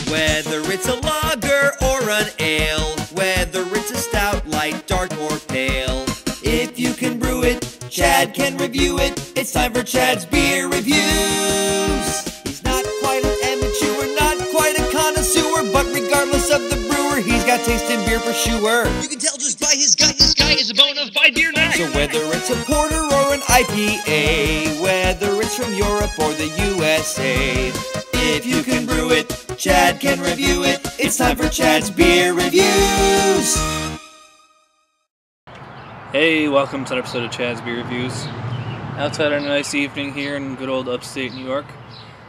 Whether it's a lager or an ale, whether it's a stout, light, dark, or pale. If you can brew it, Chad can review it. It's time for Chad's Beer Reviews. He's not quite an amateur, not quite a connoisseur, but regardless of the brewer, he's got taste in beer for sure. You can tell just by his gut, this guy is a bona fide beer nut. So whether it's a porter or an IPA, whether it's from Europe or the USA, if you can brew it, Chad can review it. It's time for Chad's Beer Reviews. Hey, welcome to an episode of Chad's Beer Reviews. Outside on a nice evening here in good old upstate New York.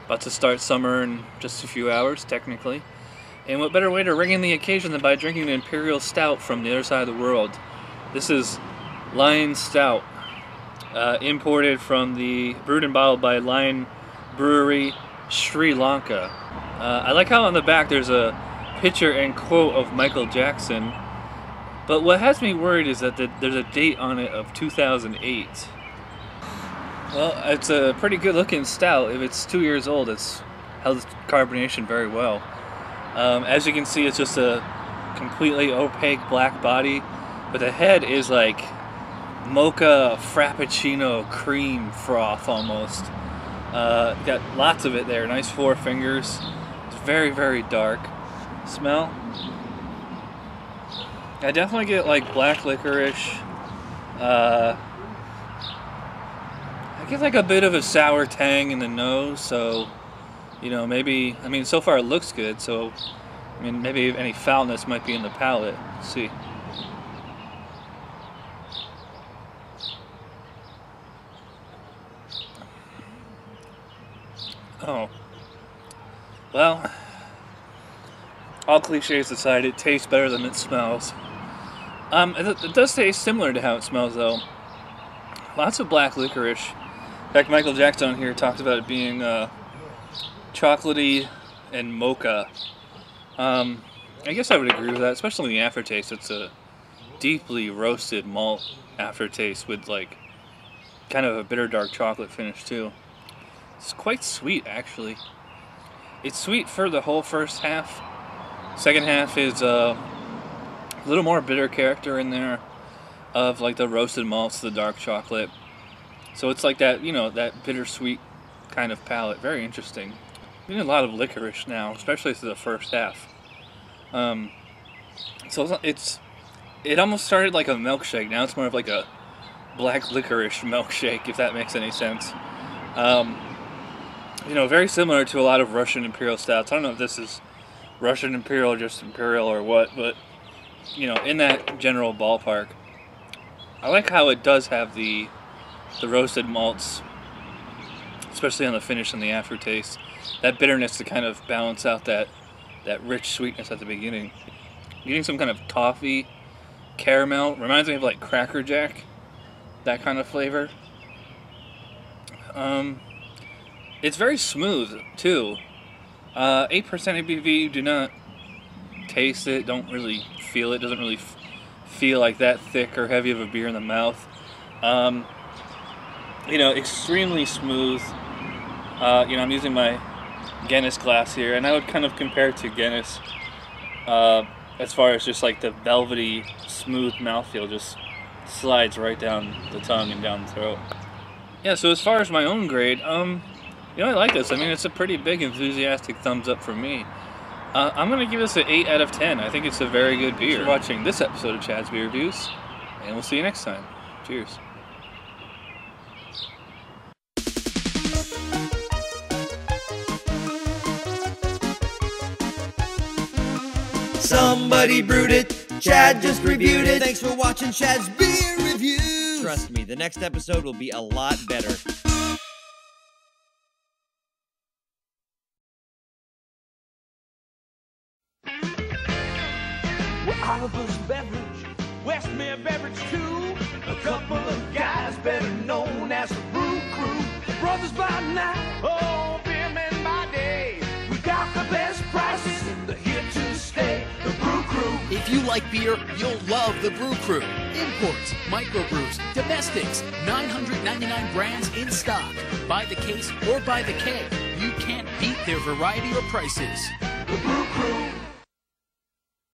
About to start summer in just a few hours, technically. And what better way to ring in the occasion than by drinking an Imperial Stout from the other side of the world. This is Lion Stout, imported from brewed and bottled by Lion Brewery, Sri Lanka. I like how on the back there's a picture and quote of Michael Jackson. But what has me worried is that there's a date on it of 2008. Well, it's a pretty good looking stout. If it's 2 years old, it's held its carbonation very well. As you can see, it's just a completely opaque black body, but the head is like mocha frappuccino cream froth almost. Got lots of it there, nice 4 fingers. It's very, very dark. Smell? I definitely get like black licorice. I get like a bit of a sour tang in the nose, so you know, maybe, I mean, so far it looks good, so I mean, maybe any foulness might be in the palate. Let's see. Oh. Well, all cliches aside, it tastes better than it smells. It does taste similar to how it smells, though. Lots of black licorice. In fact, Michael Jackson here talked about it being chocolatey and mocha. I guess I would agree with that, especially in the aftertaste. It's a deeply roasted malt aftertaste with like kind of a bitter dark chocolate finish too. It's quite sweet, actually. It's sweet for the whole first half. Second half is a little more bitter character in there of like the roasted malts, the dark chocolate. So it's like that, you know, that bittersweet kind of palate. Very interesting. I'm getting a lot of licorice now, especially through the first half. So it almost started like a milkshake. Now it's more of like a black licorice milkshake, if that makes any sense. You know, very similar to a lot of Russian Imperial Stouts. I don't know if this is Russian Imperial or just Imperial or what, but you know, in that general ballpark. I like how it does have the roasted malts, especially on the finish and the aftertaste. That bitterness to kind of balance out that rich sweetness at the beginning. Getting some kind of toffee, caramel. Reminds me of like Cracker Jack. That kind of flavor. It's very smooth too. 8% ABV. Do not taste it. Don't really feel it. Doesn't really feel like that thick or heavy of a beer in the mouth. You know, extremely smooth. You know, I'm using my Guinness glass here, and I would kind of compare it to Guinness as far as just like the velvety, smooth mouthfeel just slides right down the tongue and down the throat. Yeah, so as far as my own grade, you know, I like this. I mean, it's a pretty big, enthusiastic thumbs up from me. I'm going to give this an 8 out of 10. I think it's a very good beer. Thanks for watching this episode of Chad's Beer Reviews, and we'll see you next time. Cheers. Somebody brewed it, Chad just reviewed it. Thanks for watching Chad's Beer Reviews. Trust me, the next episode will be a lot better. Oliver's Beverage, Westmere Beverage too. A couple of guys better known as the Brew Crew. Brothers by night, oh, beermen by day. We got the best prices and they're here to stay. The Brew Crew. If you like beer, you'll love the Brew Crew. Imports, microbrews, domestics, 999 brands in stock. By the case or by the keg, you can't beat their variety or prices. The Brew Crew.